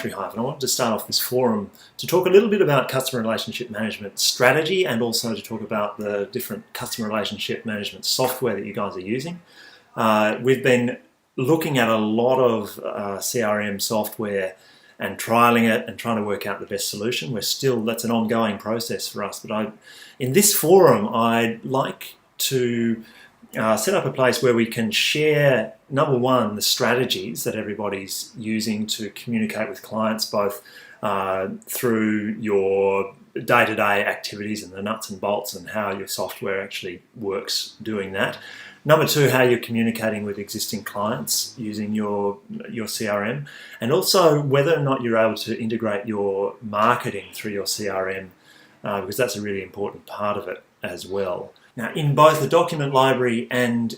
Podiatry HIve, and I wanted to start off this forum to talk a little bit about customer relationship management strategy and also to talk about the different customer relationship management software that you guys are using. We've been looking at a lot of CRM software and trialing it and trying to work out the best solution. That's an ongoing process for us, but in this forum I'd like to set up a place where we can share, number one, the strategies that everybody's using to communicate with clients, both through your day-to-day activities and the nuts and bolts and how your software actually works doing that. Number two, how you're communicating with existing clients using your CRM, and also whether or not you're able to integrate your marketing through your CRM, because that's a really important part of it as well. Now, in both the document library and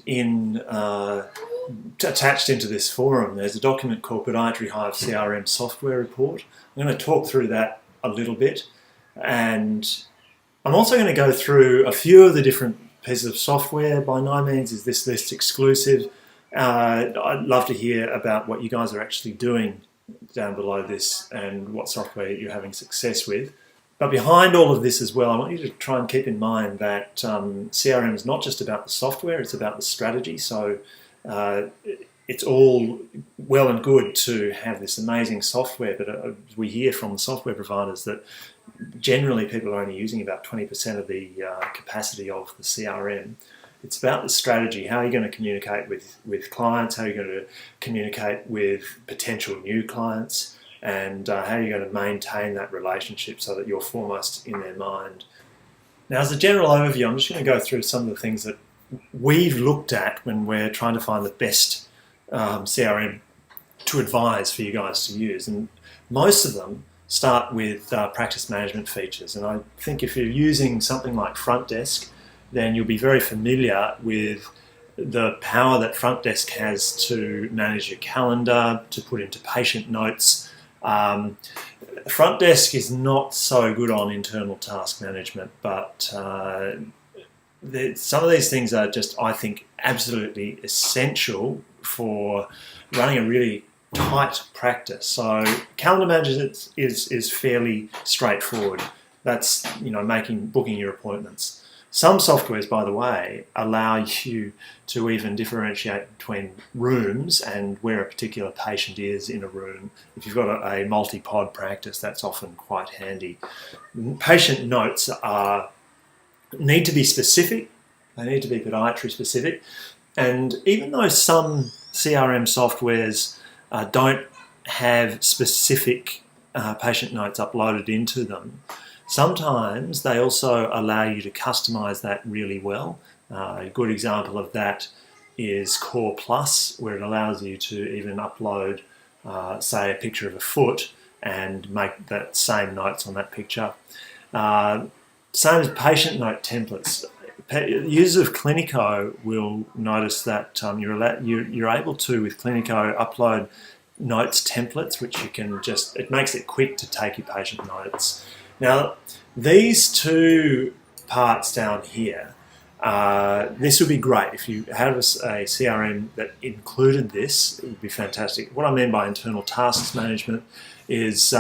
attached into this forum, there's a document called Podiatry HIve CRM Software Report. I'm going to talk through that a little bit, and I'm also going to go through a few of the different pieces of software. By no means is this list exclusive. I'd love to hear about what you guys are actually doing down below this and what software you're having success with. But behind all of this as well, I want you to try and keep in mind that CRM is not just about the software, it's about the strategy. So it's all well and good to have this amazing software, but we hear from the software providers that generally people are only using about 20% of the capacity of the CRM. It's about the strategy. How are you going to communicate with clients? How are you going to communicate with potential new clients? And how are you going to maintain that relationship so that you're foremost in their mind? Now, as a general overview, I'm just going to go through some of the things that we've looked at when we're trying to find the best CRM to advise for you guys to use. And most of them start with practice management features. And I think if you're using something like Front Desk, then you'll be very familiar with the power that Front Desk has to manage your calendar, to put into patient notes. Front Desk is not so good on internal task management, but some of these things are just, I think, absolutely essential for running a really tight practice. So calendar management is fairly straightforward. That's, booking your appointments. Some softwares, by the way, allow you to even differentiate between rooms and where a particular patient is in a room. If you've got a multi-pod practice, that's often quite handy. Patient notes need to be specific. They need to be podiatry specific. And even though some CRM softwares don't have specific patient notes uploaded into them, sometimes they also allow you to customize that really well. A good example of that is Core Plus, where it allows you to even upload, say, a picture of a foot and make that same notes on that picture. Same as patient note templates. Users of Clinico will notice that you're able to, with Clinico, upload notes templates, which you can it makes it quick to take your patient notes. Now, these two parts down here, this would be great. If you had a CRM that included this, it would be fantastic. What I mean by internal tasks management is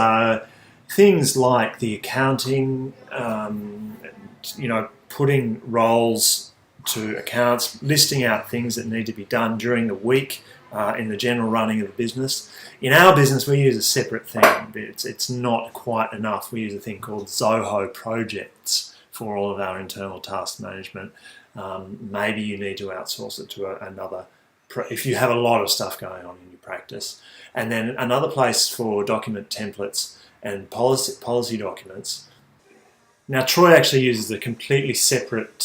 things like the accounting, putting roles to accounts, listing out things that need to be done during the week in the general running of the business. In our business, we use a separate thing. It's not quite enough. We use a thing called Zoho Projects for all of our internal task management. Maybe you need to outsource it to another, if you have a lot of stuff going on in your practice. And then another place for document templates and policy documents. Now, Troy actually uses a completely separate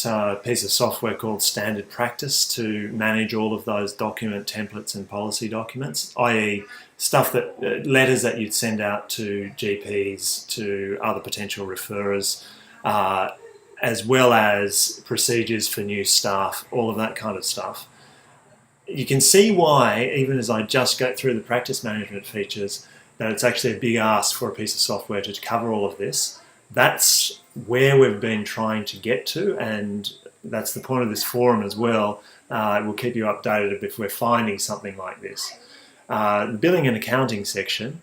piece of software called Standard Practice to manage all of those document templates and policy documents, i.e. stuff letters that you'd send out to GPs, to other potential referrers, as well as procedures for new staff, all of that kind of stuff. You can see why, even as I just go through the practice management features, that it's actually a big ask for a piece of software to cover all of this. That's where we've been trying to get to, and that's the point of this forum as well. We'll keep you updated if we're finding something like this. The billing and accounting section,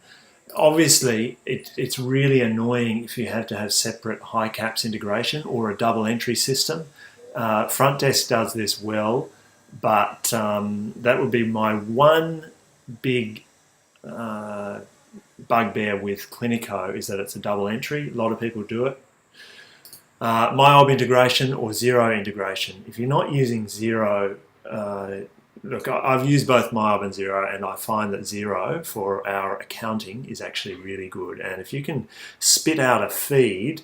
Obviously, it's really annoying if you have to have separate high caps integration or a double entry system. Front Desk does this well, but that would be my one big bugbear with Clinico, is that it's a double entry. A lot of people do it. MyOb integration or Xero integration. If you're not using Xero, look, I've used both MyOb and Xero, and I find that Xero for our accounting is actually really good. And if you can spit out a feed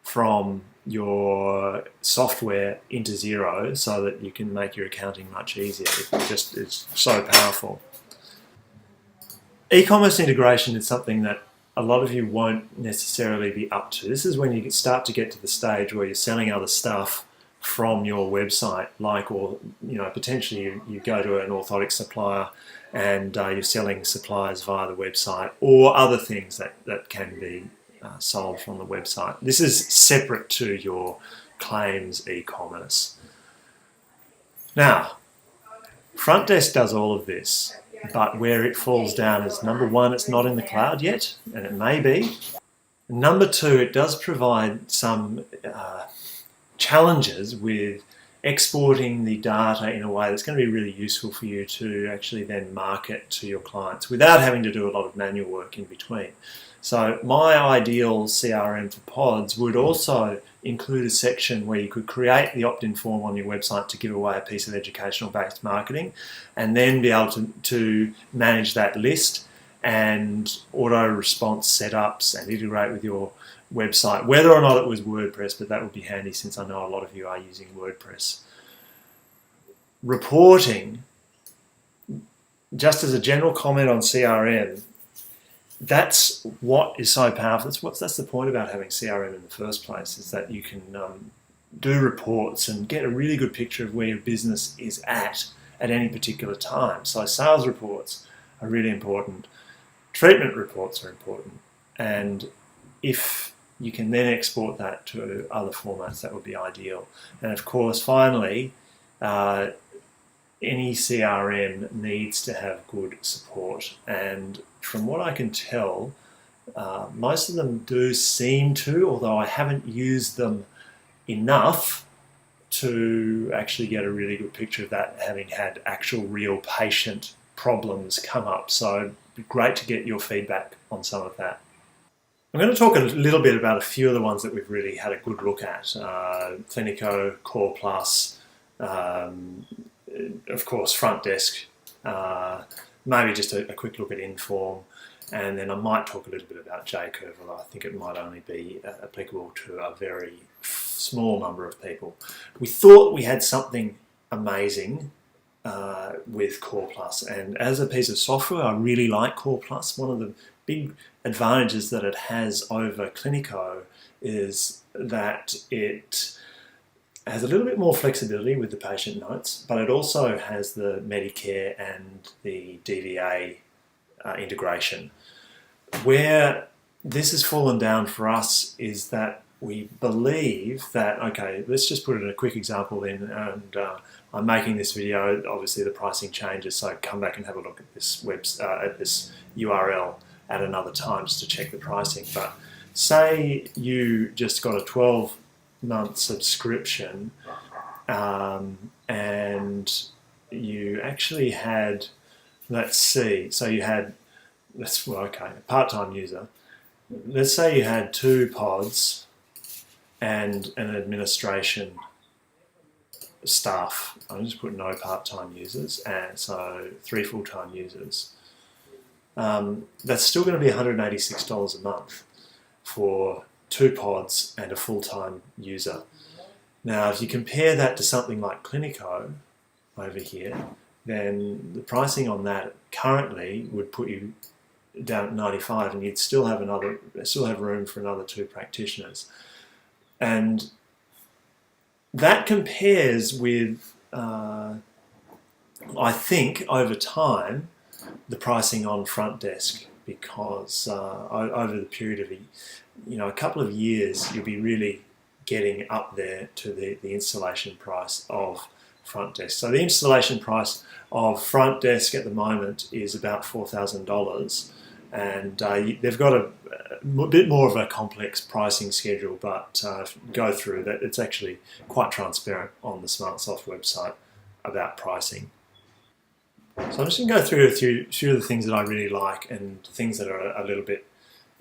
from your software into Xero so that you can make your accounting much easier, it's so powerful. E-commerce integration is something that a lot of you won't necessarily be up to. This is when you start to get to the stage where you're selling other stuff from your website, or potentially you go to an orthotic supplier and you're selling supplies via the website, or other things that can be sold from the website. This is separate to your claims e-commerce. Now, Front Desk does all of this, but where it falls down is, number one, it's not in the cloud yet, and it may be. Number two, it does provide some challenges with exporting the data in a way that's going to be really useful for you to actually then market to your clients without having to do a lot of manual work in between. So my ideal CRM for pods would also include a section where you could create the opt-in form on your website to give away a piece of educational-based marketing, and then be able to manage that list and auto-response setups and integrate with your website, whether or not it was WordPress, but that would be handy since I know a lot of you are using WordPress. Reporting, just as a general comment on CRM, that's what is so powerful. That's the point about having CRM in the first place, is that you can do reports and get a really good picture of where your business is at any particular time. So sales reports are really important. Treatment reports are important. And if you can then export that to other formats, that would be ideal. And of course, finally, any CRM needs to have good support. And from what I can tell, most of them do seem to, although I haven't used them enough to actually get a really good picture of that, having had actual real patient problems come up. So it'd be great to get your feedback on some of that. I'm going to talk a little bit about a few of the ones that we've really had a good look at. Clinico, Core Plus, of course, Front Desk, maybe just a quick look at Inform, and then I might talk a little bit about J-Curve, although I think it might only be applicable to a very small number of people. We thought we had something amazing with Core Plus, and as a piece of software, I really like Core Plus. One of the big advantages that it has over Clinico is that it has a little bit more flexibility with the patient notes, but it also has the Medicare and the DVA integration. Where this has fallen down for us is that we believe that, okay, let's just put it in a quick example then, and I'm making this video, obviously the pricing changes, so come back and have a look at this at this URL at another time just to check the pricing. But say you just got a 12-month subscription and you actually had, let's see, so you had, a part-time user. Let's say you had 2 pods and an administration staff. I'll just put no part-time users, and so 3 full-time users. That's still going to be $186 a month for 2 pods and a full-time user. Now, if you compare that to something like Clinico over here, then the pricing on that currently would put you down at $95, and you'd still have room for another 2 practitioners. And that compares with, I think, over time, the pricing on Front Desk, because over the period of a couple of years, you'll be really getting up there to the installation price of Front Desk. So the installation price of Front Desk at the moment is about $4,000, and they've got a bit more of a complex pricing schedule, but go through that. It's actually quite transparent on the SmartSoft website about pricing. So I'm just going to go through a few of the things that I really like and things that are a little bit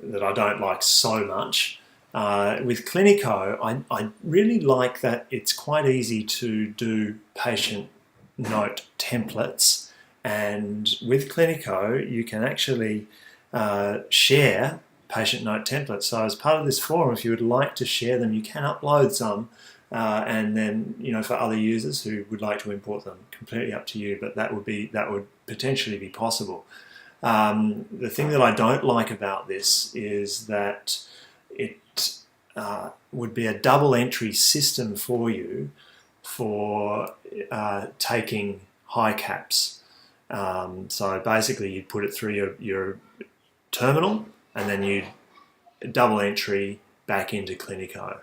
that I don't like so much. With Clinico, I really like that it's quite easy to do patient note templates, and with Clinico you can actually share patient note templates. So as part of this forum, if you would like to share them, you can upload some, and then for other users who would like to import them, completely up to you. But that would potentially be possible. The thing that I don't like about this is that it would be a double entry system for you for taking high caps. So basically you'd put it through your terminal and then you'd double entry back into Clinico.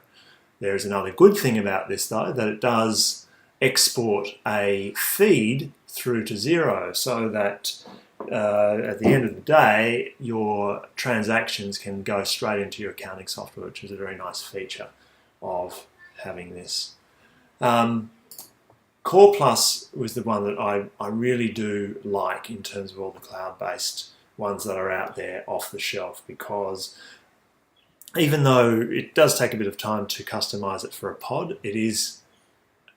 There's another good thing about this though, that it does export a feed through to Xero, so that at the end of the day your transactions can go straight into your accounting software, which is a very nice feature of having this. Core Plus was the one that I really do like in terms of all the cloud-based ones that are out there off the shelf, because even though it does take a bit of time to customize it for a pod, it is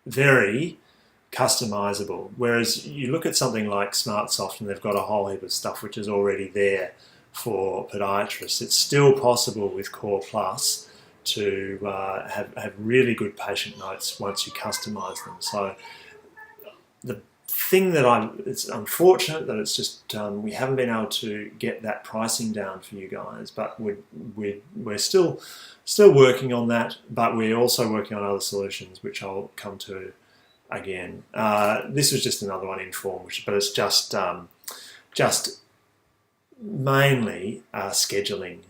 very customizable. Whereas you look at something like SmartSoft and they've got a whole heap of stuff which is already there for podiatrists. It's still possible with Core Plus to have really good patient notes once you customize them. So the thing that it's unfortunate that it's just we haven't been able to get that pricing down for you guys, but we're still working on that, but we're also working on other solutions which I'll come to again. This was just another one in form, but it's just mainly scheduling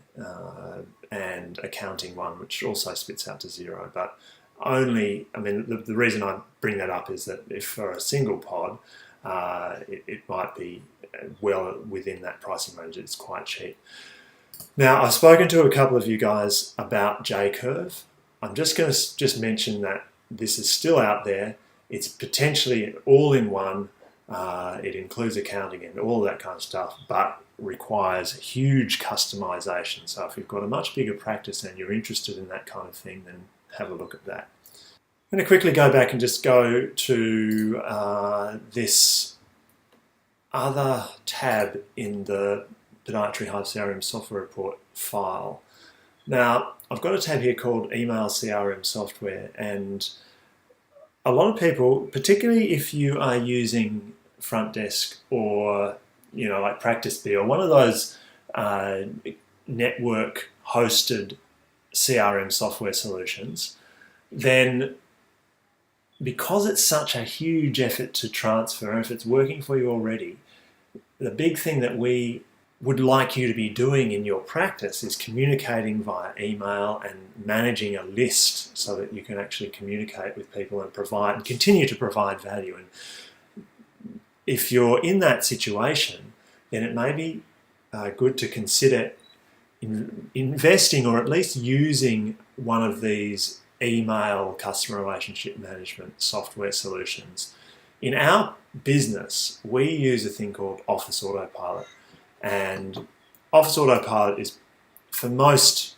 and accounting one, which also spits out to Xero, but only, the reason I bring that up is that if for a single pod, it might be well within that pricing range. It's quite cheap. Now, I've spoken to a couple of you guys about J-Curve. I'm just going to mention that this is still out there. It's potentially all-in-one. It includes accounting and all that kind of stuff, but requires huge customization. So if you've got a much bigger practice and you're interested in that kind of thing, then have a look at that. I'm going to quickly go back and just go to this other tab in the Podiatry HIve CRM software report file. Now, I've got a tab here called Email CRM Software, and a lot of people, particularly if you are using Front Desk or like PracticeBee or one of those network hosted CRM software solutions, then because it's such a huge effort to transfer, if it's working for you already, the big thing that we would like you to be doing in your practice is communicating via email and managing a list so that you can actually communicate with people and continue to provide value. And if you're in that situation, then it may be good to consider investing or at least using one of these email customer relationship management software solutions. In our business, we use a thing called Office Autopilot, and Office Autopilot is, for most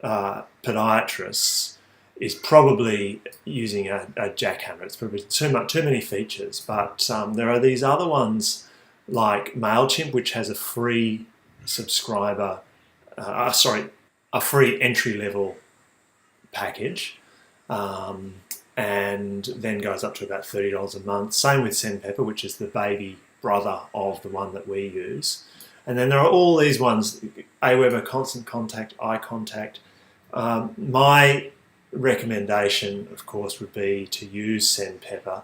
podiatrists, is probably using a jackhammer. It's probably too many features, but there are these other ones like MailChimp, which has a free subscriber, a free entry-level package, and then goes up to about $30 a month. Same with SendPepper, which is the baby brother of the one that we use. And then there are all these ones, Aweber, Constant Contact, iContact. My recommendation, of course, would be to use SendPepper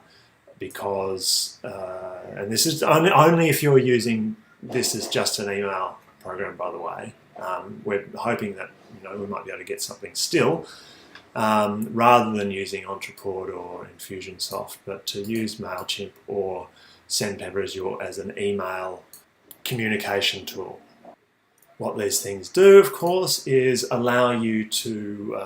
because, and this is only if you're using this as just an email program, by the way. We're hoping that we might be able to get something still, rather than using Entreport or Infusionsoft, but to use MailChimp or SendPepper as an email communication tool. What these things do, of course, is allow you to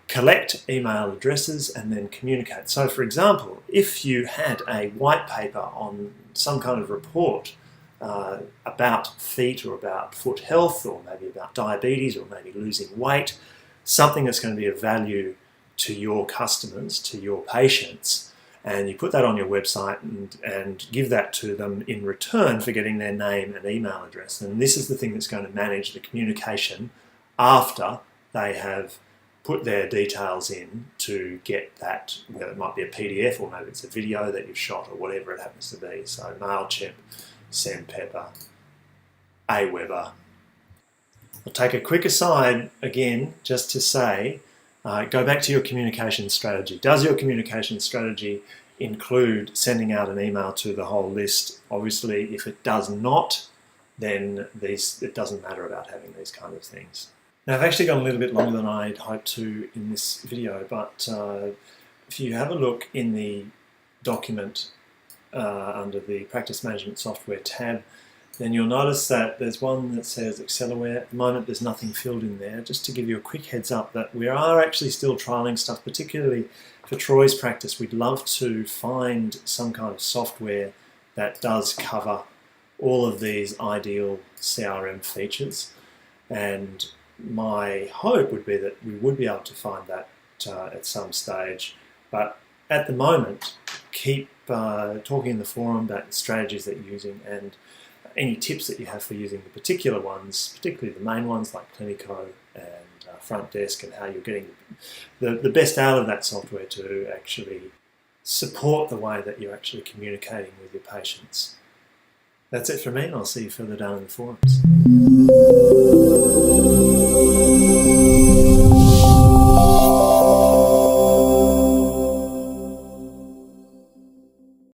collect email addresses and then communicate. So, for example, if you had a white paper on some kind of report about feet or about foot health or maybe about diabetes or maybe losing weight, something that's going to be of value to your customers, to your patients, and you put that on your website and give that to them in return for getting their name and email address. And this is the thing that's going to manage the communication after they have put their details in to get that, whether it might be a PDF or maybe it's a video that you've shot or whatever it happens to be. So MailChimp, SendPepper, Aweber. I'll take a quick aside again just to say, go back to your communication strategy. Does your communication strategy include sending out an email to the whole list? Obviously, if it does not, then it doesn't matter about having these kind of things. Now, I've actually gone a little bit longer than I'd hoped to in this video, but if you have a look in the document under the Practice Management Software tab, then you'll notice that there's one that says Accelerware. At the moment, there's nothing filled in there. Just to give you a quick heads up that we are actually still trialing stuff, particularly for Troy's practice. We'd love to find some kind of software that does cover all of these ideal CRM features. And my hope would be that we would be able to find that at some stage. But at the moment, keep talking in the forum about the strategies that you're using and any tips that you have for using the particular ones, particularly the main ones like Clinico and Front Desk, and how you're getting the best out of that software to actually support the way that you're actually communicating with your patients. That's it from me, and I'll see you further down in the forums.